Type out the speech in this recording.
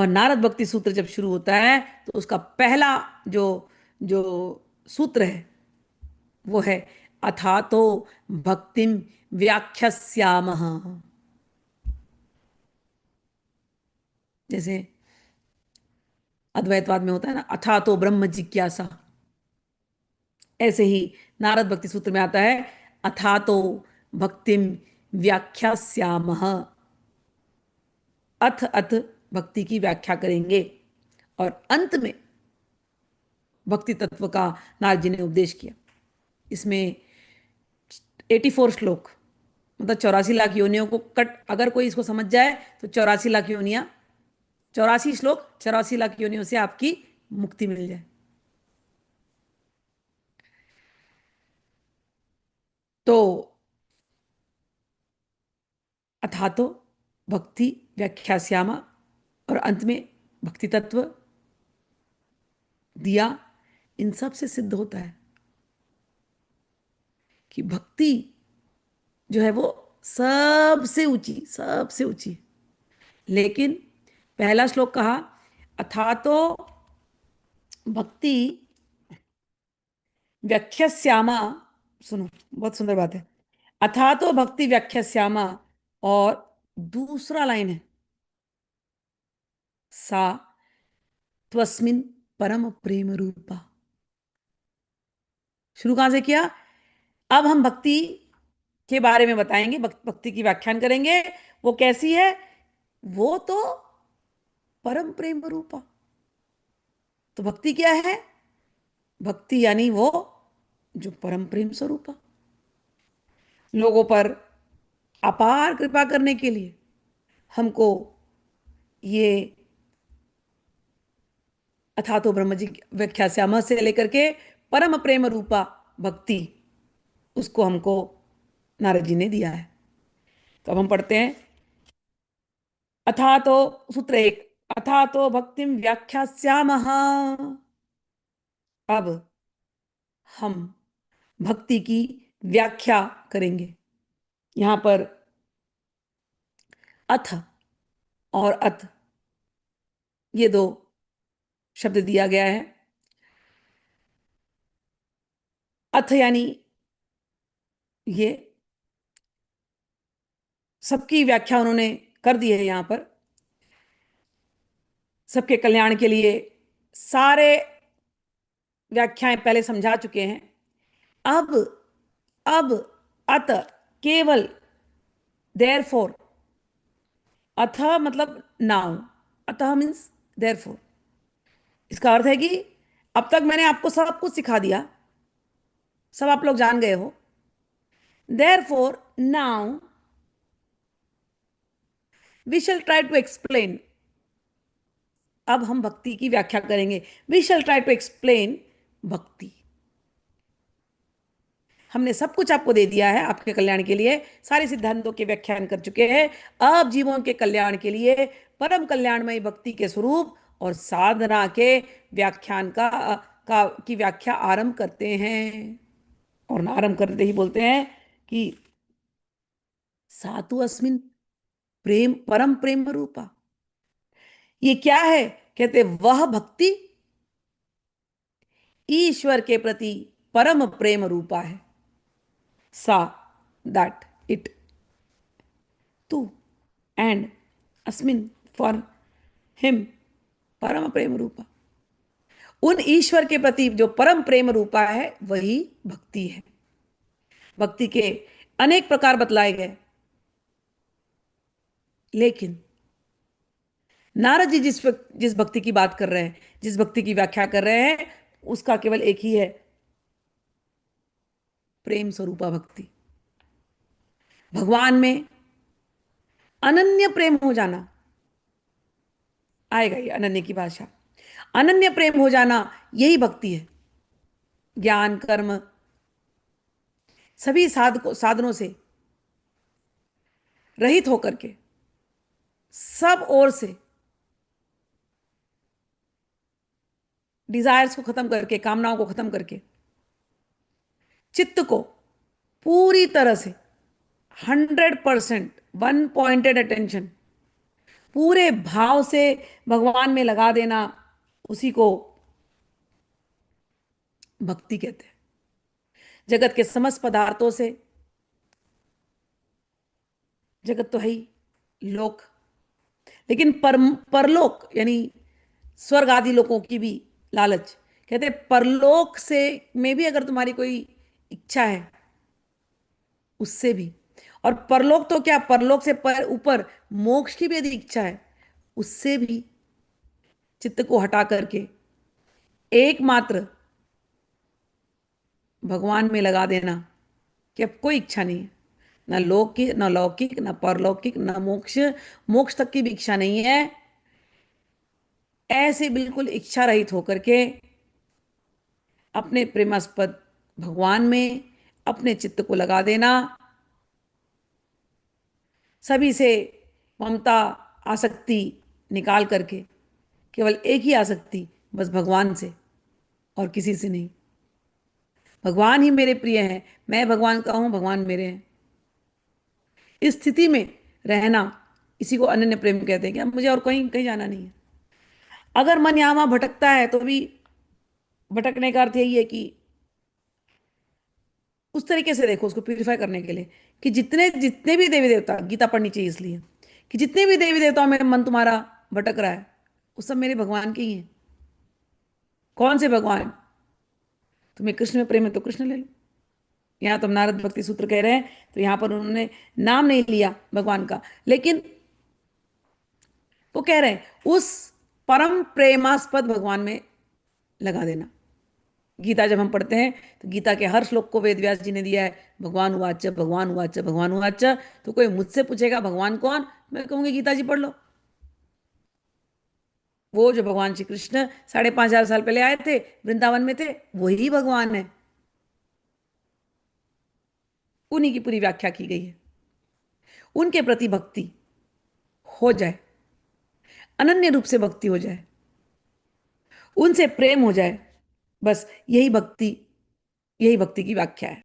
और नारद भक्ति सूत्र जब शुरू होता है तो उसका पहला जो जो सूत्र है वो है अथा तो भक्तिम व्याख्यास्यामः। जैसे अद्वैतवाद में होता है ना, अथा तो ब्रह्म जिज्ञासा, ऐसे ही नारद भक्ति सूत्र में आता है अथा तो भक्तिम व्याख्यास्यामः। अथ अथ भक्ति की व्याख्या करेंगे। और अंत में भक्ति तत्व का नारद जी ने उपदेश किया। इसमें 84 श्लोक, मतलब 84 लाख योनियों को कट, अगर कोई इसको समझ जाए तो 84 लाख योनियां, 84 श्लोक 84 लाख योनियों से आपकी मुक्ति मिल जाए। तो अथा तो भक्ति व्याख्यास्यामा, और अंत में भक्ति तत्व दिया। इन सब से सिद्ध होता है कि भक्ति जो है वो सबसे ऊंची, सबसे ऊंची। लेकिन पहला श्लोक कहा अथा तो भक्ति व्याख्यास्यामा। सुनो, बहुत सुंदर बात है। अथा तो भक्ति व्याख्यास्यामा, और दूसरा लाइन है सा त्वस्मिन् परम प्रेम रूपा। शुरू कहां से किया? अब हम भक्ति के बारे में बताएंगे, भक्ति की व्याख्यान करेंगे। वो कैसी है? वो तो परम प्रेम रूपा। तो भक्ति क्या है? भक्ति यानी वो जो परम प्रेम स्वरूपा, लोगों पर अपार कृपा करने के लिए हमको ये अथा तो ब्रह्म जी व्याख्या श्यामा से लेकर के परम प्रेम रूपा भक्ति, उसको हमको नारद जी ने दिया है। तो अब हम पढ़ते हैं अथा तो, सूत्र एक, अथा तो भक्तिम व्याख्यास्यामः। अब हम भक्ति की व्याख्या करेंगे। यहां पर अथ और अत, ये दो शब्द दिया गया है। अथ यानी ये सबकी व्याख्या उन्होंने कर दी है यहां पर, सबके कल्याण के लिए सारे व्याख्याएं पहले समझा चुके हैं। अब अब अत केवल देयरफॉर, अथ मतलब नाउ, अतः मीन्स देयरफॉर। इसका अर्थ है कि अब तक मैंने आपको सब कुछ सिखा दिया, सब आप लोग जान गए हो। Therefore now we shall try to explain. अब हम भक्ति की व्याख्या करेंगे। We shall try to explain bhakti. हमने सब कुछ आपको दे दिया है आपके कल्याण के लिए, सारे सिद्धांतों के व्याख्यान कर चुके हैं। अब जीवों के कल्याण के लिए परम कल्याणमय भक्ति के स्वरूप और साधना के व्याख्यान का की व्याख्या आरंभ करते हैं। और आरंभ करते ही बोलते हैं कि सातु अस्मिन प्रेम परम प्रेम रूपा। ये क्या है? कहते वह भक्ति ईश्वर के प्रति परम प्रेम रूपा है। सा, दैट, इट, टू, एंड अस्मिन, फॉर हिम, परम प्रेम रूपा। उन ईश्वर के प्रति जो परम प्रेम रूपा है वही भक्ति है। भक्ति के अनेक प्रकार बतलाए गए, लेकिन नारद जी जिस भक्ति की बात कर रहे हैं, जिस भक्ति की व्याख्या कर रहे हैं, उसका केवल एक ही है, प्रेम स्वरूपा भक्ति। भगवान में अनन्य प्रेम हो जाना, आएगा ये अनन्य की भाषा। अनन्य प्रेम हो जाना यही भक्ति है। ज्ञान कर्म सभी साधनों से रहित होकर के, सब ओर से डिजायर्स को खत्म करके, कामनाओं को खत्म करके, चित्त को पूरी तरह से 100% वन पॉइंटेड अटेंशन पूरे भाव से भगवान में लगा देना, उसी को भक्ति कहते हैं। जगत के समस्त पदार्थों से, जगत तो है ही लोक, लेकिन परलोक यानी स्वर्ग आदि लोकों की भी लालच। कहते हैं परलोक से में भी अगर तुम्हारी कोई इच्छा है, उससे भी। और परलोक तो क्या, परलोक से पर ऊपर मोक्ष की भी यदि इच्छा है, उससे भी चित्त को हटा करके एकमात्र भगवान में लगा देना, कि अब कोई इच्छा नहीं है, ना लौकिक, ना लौकिक, ना परलौकिक, ना मोक्ष, मोक्ष तक की भी इच्छा नहीं है। ऐसे बिल्कुल इच्छा रहित होकर के अपने प्रेमास्पद भगवान में अपने चित्त को लगा देना, सभी से ममता आसक्ति निकाल करके केवल एक ही आसक्ति, बस भगवान से और किसी से नहीं। भगवान ही मेरे प्रिय हैं, मैं भगवान का हूं, भगवान मेरे हैं। इस स्थिति में रहना, इसी को अनन्य प्रेम कहते हैं कि अब मुझे और कहीं कहीं जाना नहीं है। अगर मन यहाँ वहां भटकता है तो भी भटकने का अर्थ यही है कि उस तरीके से देखो उसको, प्यूरिफाई करने के लिए, कि जितने जितने भी देवी देवता, गीता पढ़नी चाहिए इसलिए, कि जितने भी देवी देवताओं में मन तुम्हारा भटक रहा है, वो सब मेरे भगवान के ही हैं। कौन से भगवान? तुम्हें कृष्ण में प्रेम है तो कृष्ण ले लो। यहाँ तो हम नारद भक्ति सूत्र कह रहे हैं, तो यहाँ पर उन्होंने नाम नहीं लिया भगवान का, लेकिन वो कह रहे हैं उस परम प्रेमास्पद भगवान में लगा देना। गीता जब हम पढ़ते हैं तो गीता के हर श्लोक को वेद व्यास जी ने दिया है, भगवान उवाच, भगवान उवाच, भगवान उवाच। तो कोई मुझसे पूछेगा भगवान कौन, मैं कहूंगी गीता जी पढ़ लो। वो जो भगवान श्री कृष्ण 5,500 साल पहले आए थे, वृंदावन में थे, वही भगवान है। उन्हीं की पूरी व्याख्या की गई है। उनके प्रति भक्ति हो जाए, अनन्य रूप से भक्ति हो जाए, उनसे प्रेम हो जाए, बस यही भक्ति, यही भक्ति की व्याख्या है।